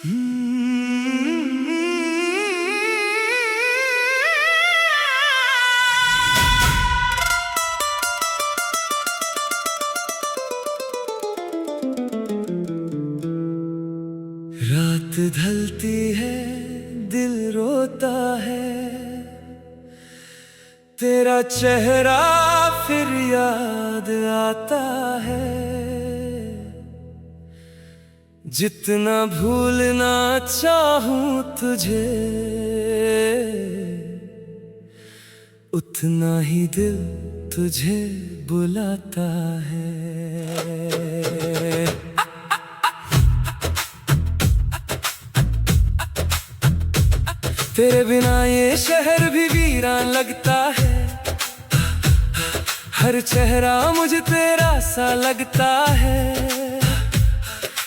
रात ढलती है, दिल रोता है, तेरा चेहरा फिर याद आता है। जितना भूलना चाहूं तुझे, उतना ही दिल तुझे बुलाता है। तेरे बिना ये शहर भी वीरान लगता है, हर चेहरा मुझे तेरा सा लगता है।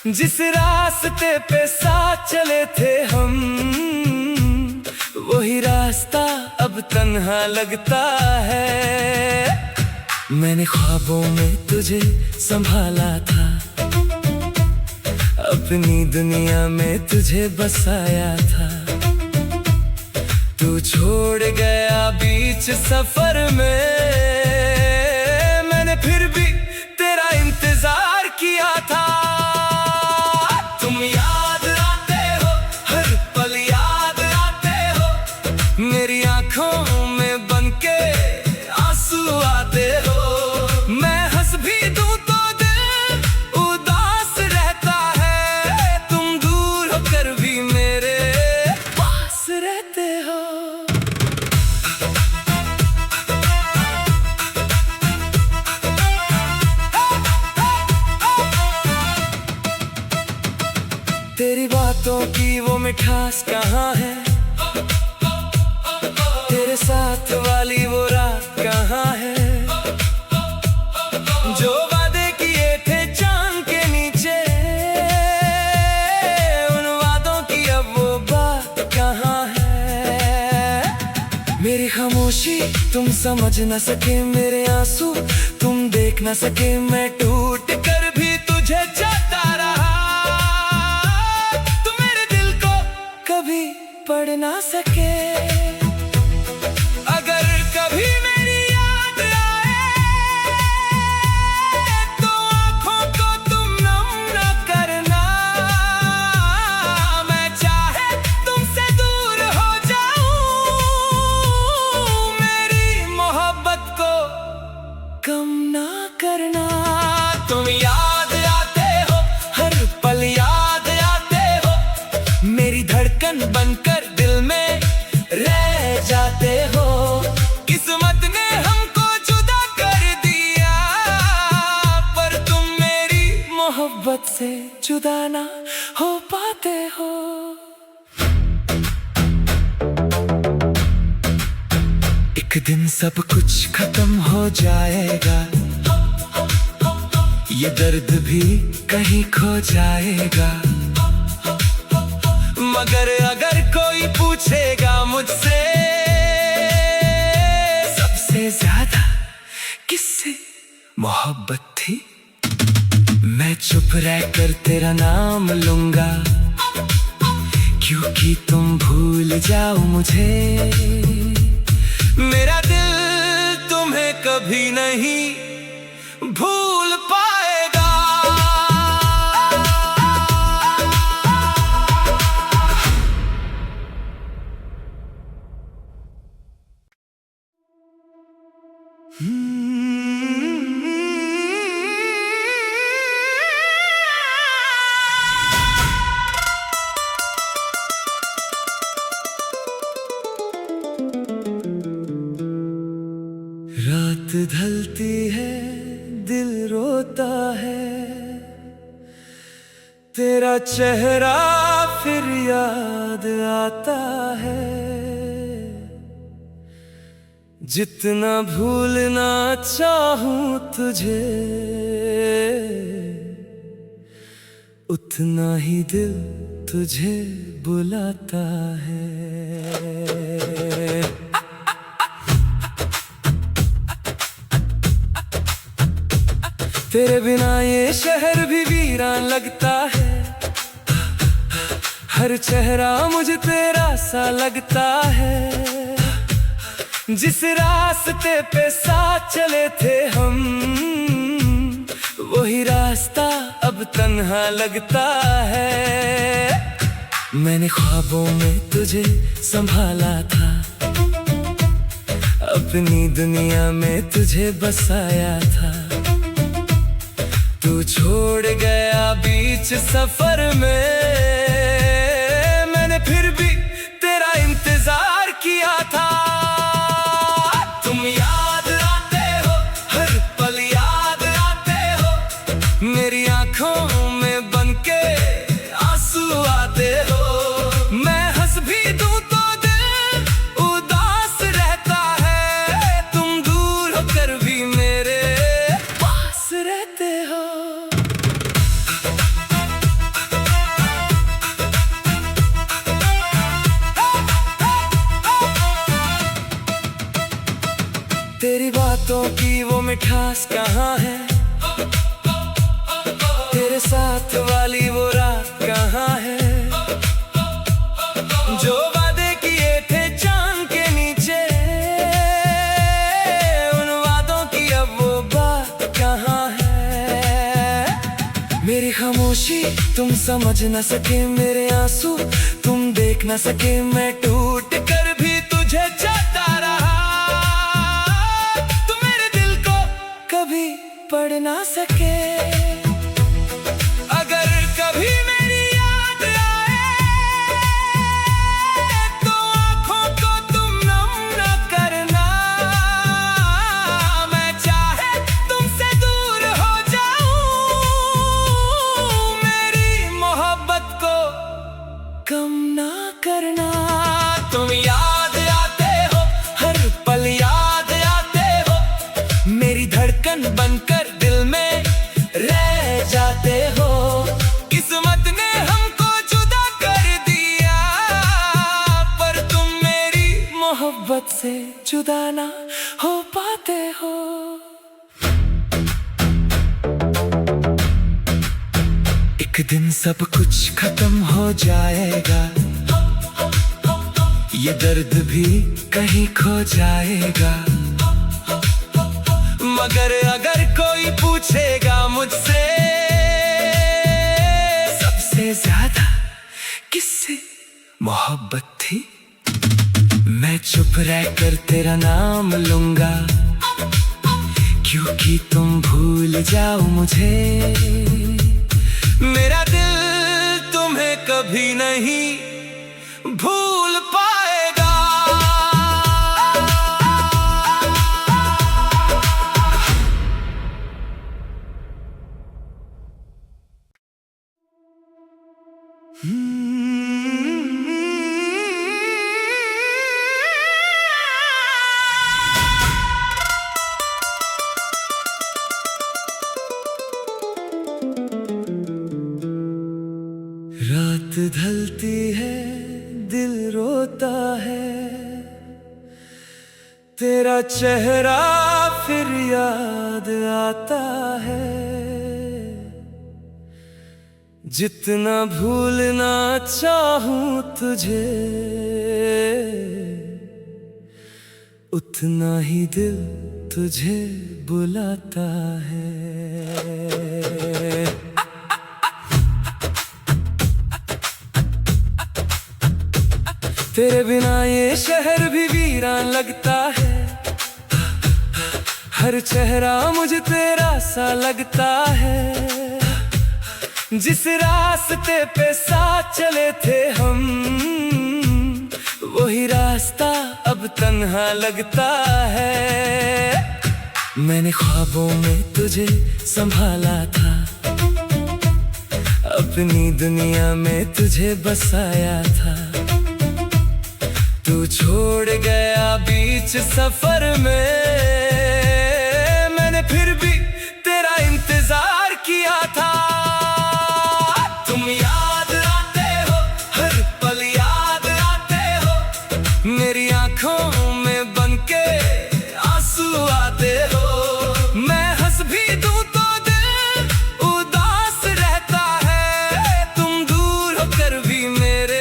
जिस रास्ते पे साथ चले थे हम, वही रास्ता अब तन्हा लगता है। मैंने ख्वाबों में तुझे संभाला था, अपनी दुनिया में तुझे बसाया था। तू छोड़ गया बीच सफर में, मैंने फिर भी तेरा इंतजार किया था। तुम याद आते हो, हर पल याद आते हो, मेरी आंखों में बनके आंसू आते हो। मैं हंस भी दूं तो दिल उदास रहता है, तुम दूर होकर भी मेरे पास रहते हो। तेरी बातों की वो मिठास कहाँ है, तेरे साथ वाली वो रात कहाँ है। जो वादे किए थे चांद के नीचे, उन वादों की अब वो बात कहाँ है। मेरी खामोशी तुम समझ न सके, मेरे आंसू तुम देख न सके, मैं टूट कर भी तुझे चाहता रहा। कभी पढ़ ना सके, अगर कभी मेरी याद आए तो आँखों को तुम नम न करना। मैं चाहे तुमसे दूर हो जाऊं, मेरी मोहब्बत को कम ना करना। तुम याद आते हो, हर पल याद आते हो, मेरी धड़कन बनकर दिल में रह जाते हो। किस्मत ने हमको जुदा कर दिया, पर तुम मेरी मोहब्बत से जुदा ना हो पाते हो। एक दिन सब कुछ खत्म हो जाएगा, ये दर्द भी कहीं खो जाएगा। मगर अगर कोई पूछेगा मुझसे, सबसे ज्यादा किससे मोहब्बत थी, मैं चुप रहकर तेरा नाम लूंगा। क्योंकि तुम भूल जाओ मुझे, मेरा दिल तुम्हें कभी नहीं भूल पाएगा। रात ढलती है, दिल रोता है, तेरा चेहरा फिर याद आता है। जितना भूलना चाहूं तुझे, उतना ही दिल तुझे बुलाता है। तेरे बिना ये शहर भी वीरान लगता है, हर चेहरा मुझे तेरा सा लगता है, जिस रास्ते पे साथ चले थे हम, वही रास्ता अब तन्हा लगता है। मैंने ख्वाबों में तुझे संभाला था, अपनी दुनिया में तुझे बसाया था। तू छोड़ गया बीच सफर में, मैंने फिर भी तेरा इंतजार किया था। तुम याद आते हो, हर पल याद आते हो, मेरी आंखों में बनके आंसू आते हो। मैं हंस भी दूं तो दिल उदास रहता है, तुम दूर होकर भी मेरे पास रहते हो। तेरी बातों की वो मिठास कहाँ है, तेरे साथ वाली वो रात कहाँ है, जो वादे किए थे चांद के नीचे, उन वादों की अब वो बात कहाँ है। मेरी खामोशी तुम समझ न सके, मेरे आंसू तुम देख न सके, मैं टूट कर भी तुझे चाहता रहा, कभी पढ़ ना सके। अगर कभी मेरी याद आए तो आंखों को तुम नम न करना, मैं चाहे तुमसे दूर हो जाऊं, मेरी मोहब्बत को कम ना करना। तुम याद आते हो, हर पल याद आते हो, मेरी धड़कन बनकर दिल में रह जाते हो। किस्मत ने हमको जुदा कर दिया, पर तुम मेरी मोहब्बत से जुदा ना हो पाते हो। एक दिन सब कुछ खत्म हो जाएगा, ये दर्द भी कहीं खो जाएगा, मगर अगर कोई पूछेगा मुझसे सबसे ज्यादा किससे मोहब्बत थी, मैं चुप रहकर तेरा नाम लूंगा, क्योंकि तुम भूल जाओ मुझे। मेरा दिल तुम्हें कभी नहीं भूल पाएगा। रात ढलती है, दिल रोता है, तेरा चेहरा फिर याद आता है। जितना भूलना चाहूं तुझे, उतना ही दिल तुझे बुलाता है। तेरे बिना ये शहर भी वीरान लगता है, हर चेहरा मुझे तेरा सा लगता है, जिस रास्ते पे साथ चले थे हम, वही रास्ता अब तन्हा लगता है। मैंने ख्वाबों में तुझे संभाला था, अपनी दुनिया में तुझे बसाया था। तू छोड़ गया बीच सफर में, मैंने फिर भी तेरा इंतजार किया था। तुम याद आते हो, हर पल याद आते हो, मेरी आंखों में बनके आंसू आते हो। मैं हंस भी दूं तो दिल उदास रहता है, तुम दूर होकर भी मेरे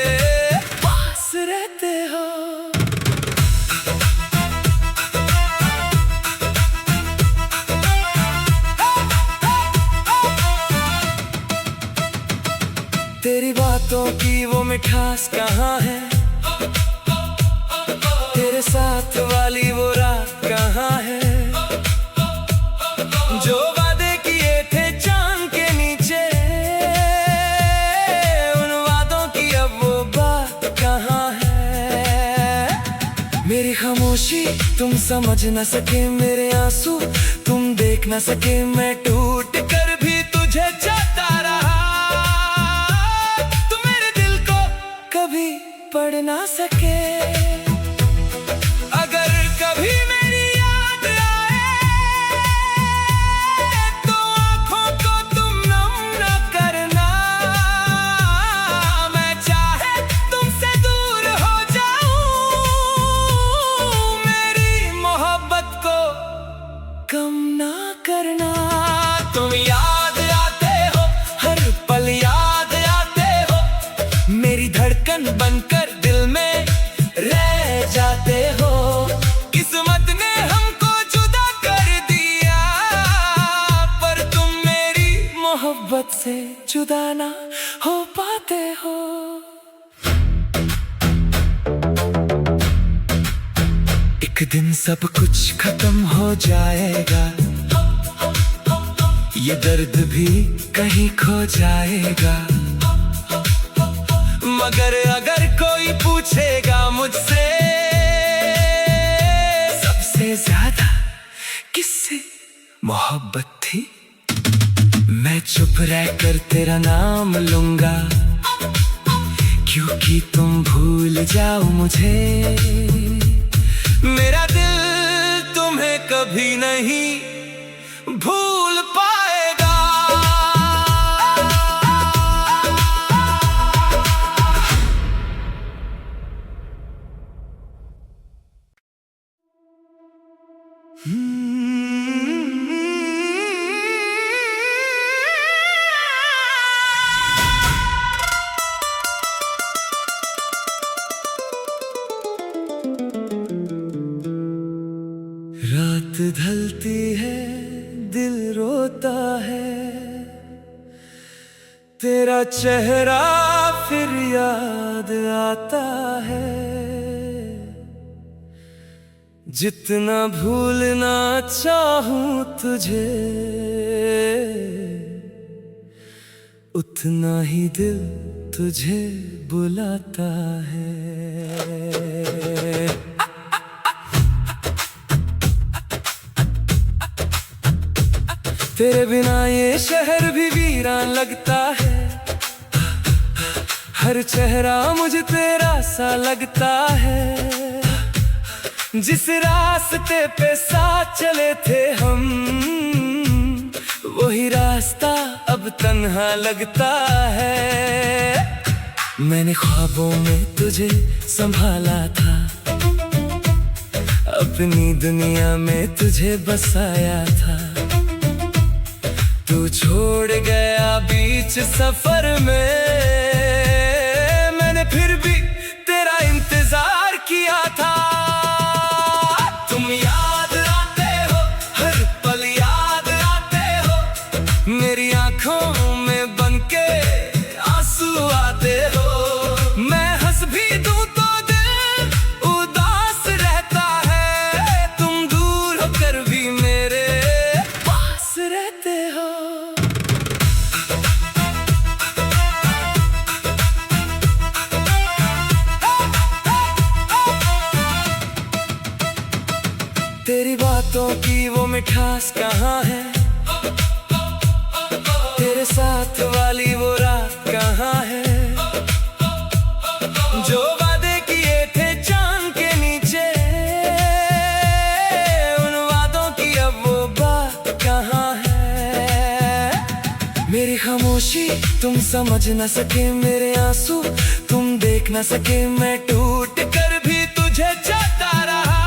तेरी बातों की वो मिठास कहाँ है, तेरे साथ वाली वो रात कहाँ है, जो वादे किए थे चांद के नीचे, उन वादों की अब वो बात कहाँ है। मेरी खामोशी तुम समझ न सके, मेरे आंसू तुम देख न सके, मैं टूट कर भी तुझे चाहता रहा, तू मेरे दिल को कभी पढ़ ना सके। अगर कभी मेरी याद आए तो आँखों को तुम नम न करना, मैं चाहे तुमसे दूर हो जाऊं, मेरी मोहब्बत को कम ना करना। तुम याद आते हो, हर पल याद आते हो, मेरी धड़कन बनकर दिल में रह जाते हो। किस्मत ने हमको जुदा कर दिया, पर तुम मेरी मोहब्बत से जुदा ना हो पाते हो। एक दिन सब कुछ खत्म हो जाएगा, ये दर्द भी कहीं खो जाएगा, मगर अगर कोई पूछेगा मुझसे सबसे ज्यादा किससे मोहब्बत थी, मैं चुप रहकर तेरा नाम लूंगा, क्योंकि तुम भूल जाओ मुझे, मेरा दिल तुम्हें कभी नहीं भूल पाएगा। रात ढलती है, दिल रोता है, तेरा चेहरा फिर याद आता है, जितना भूलना चाहूं तुझे, उतना ही दिल तुझे बुलाता है। तेरे बिना ये शहर भी वीरान लगता है, हर चेहरा मुझे तेरा सा लगता है, जिस रास्ते पे साथ चले थे हम, वही रास्ता अब तन्हा लगता है। मैंने ख्वाबों में तुझे संभाला था, अपनी दुनिया में तुझे बसाया था, तू छोड़ गया बीच सफर में, मैंने फिर भी तेरा इंतजार किया था। तुम याद आते हो, हर पल याद आते हो, मेरी आंखों में बनके आंसू आते हो, मैं हंस भी दूं तो दिल उदास रहता है, तुम दूर होकर भी मेरे पास रहते हो। तेरी बातों की वो मिठास कहाँ है, तेरे साथ वाली वो रात कहाँ है, जो वादे किए थे चांद के नीचे, उन वादों की अब वो बात कहाँ है। मेरी खामोशी तुम समझ न सके, मेरे आंसू तुम देख न सके, मैं टूट कर भी तुझे चाहता रहा,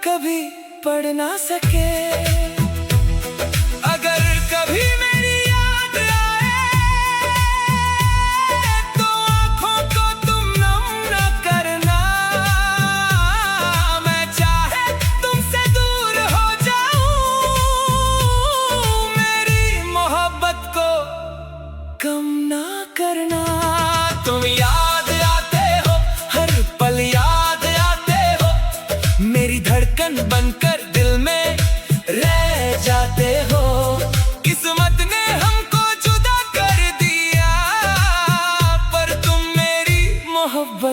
कभी पढ़ ना सके। अगर कभी मेरी याद आए तो आँखों को तुम नम न करना, मैं चाहे तुमसे दूर हो जाऊं, मेरी मोहब्बत को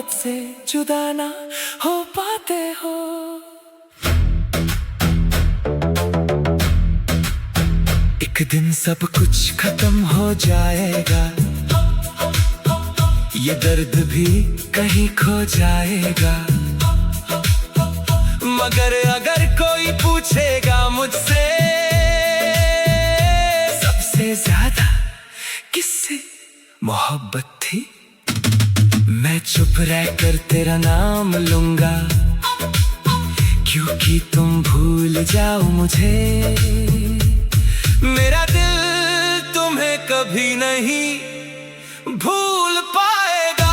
मोहब्बत से जुदा ना हो पाते हो। एक दिन सब कुछ खत्म हो जाएगा, ये दर्द भी कहीं खो जाएगा। मगर अगर कोई पूछेगा मुझसे सबसे ज्यादा किससे मोहब्बत थी, मैं चुप रहकर तेरा नाम लूंगा, क्योंकि तुम भूल जाओ मुझे। मेरा दिल तुम्हें कभी नहीं भूल पाएगा।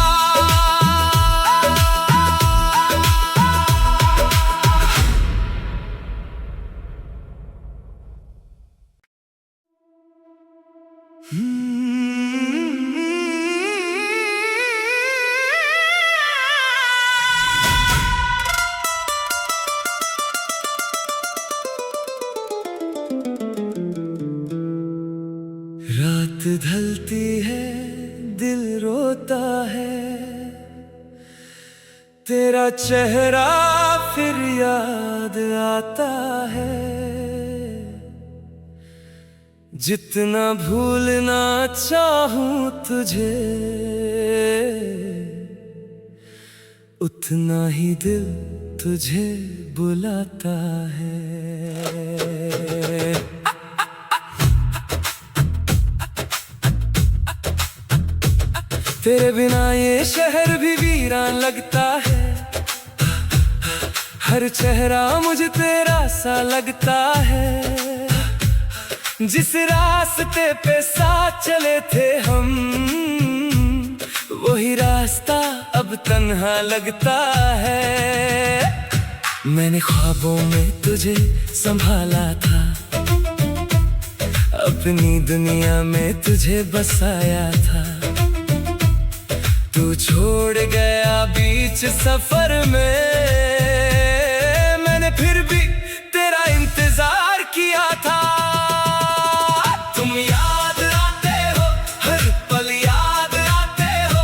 रात ढलती है, दिल रोता है, तेरा चेहरा फिर याद आता है। जितना भूलना चाहूं तुझे, उतना ही दिल तुझे बुलाता है। तेरे बिना ये शहर भी वीरान लगता है, हर चेहरा मुझे तेरा सा लगता है। जिस रास्ते पे साथ चले थे हम, वही रास्ता अब तन्हा लगता है। मैंने ख्वाबों में तुझे संभाला था, अपनी दुनिया में तुझे बसाया था। तू छोड़ गया बीच सफर में, मैंने फिर भी तेरा इंतजार किया था। तुम याद आते हो, हर पल याद आते हो,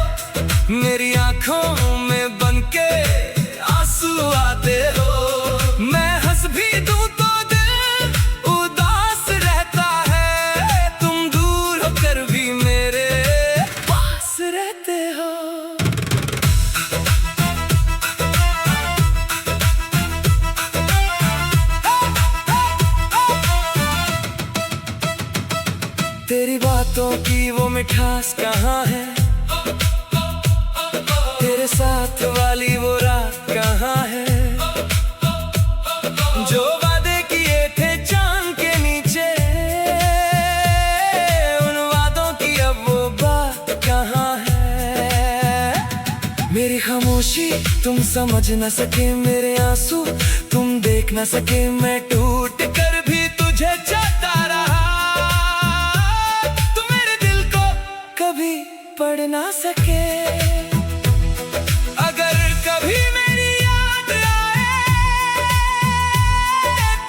मेरी आंखों में बनके आंसू आते हो। मैं हंस भी दूं तो दिल उदास रहता है, तुम दूर होकर भी मेरे पास रहते हो। तेरी बातों की वो मिठास कहाँ है, तेरे साथ वाली वो रात कहाँ है। जो वादे किए थे चांद के नीचे, उन वादों की अब वो बात कहाँ है। मेरी खामोशी तुम समझ न सके, मेरे आंसू तुम देख न सके, मैं टूट कर भी तुझे चाहता रहा। कभी पढ़ ना सके, अगर कभी मेरी याद आए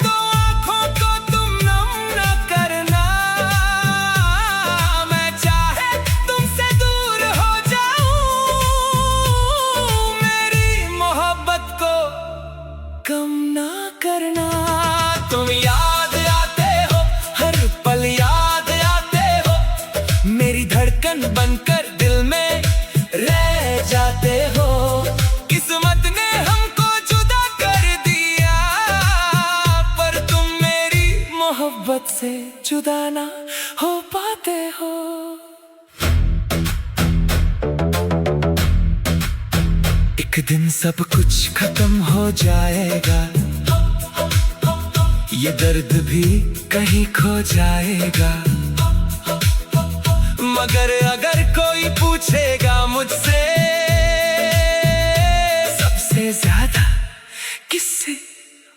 तो आँखों को तुम नम न करना। मैं चाहे तुमसे दूर हो जाऊं, मेरी मोहब्बत को कम ना करना। तुम याद आते हो, हर पल याद आते हो, मेरी धड़कन बनकर दिल में रह जाते हो। किस्मत ने हमको जुदा कर दिया, पर तुम मेरी मोहब्बत से जुदा ना हो पाते हो। एक दिन सब कुछ खत्म हो जाएगा, ये दर्द भी कहीं खो जाएगा। मगर अगर कोई पूछेगा मुझसे सबसे ज्यादा किससे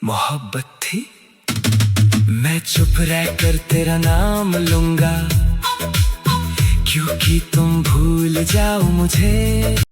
मोहब्बत थी, मैं चुप रहकर तेरा नाम लूंगा, क्योंकि तुम भूल जाओ मुझे।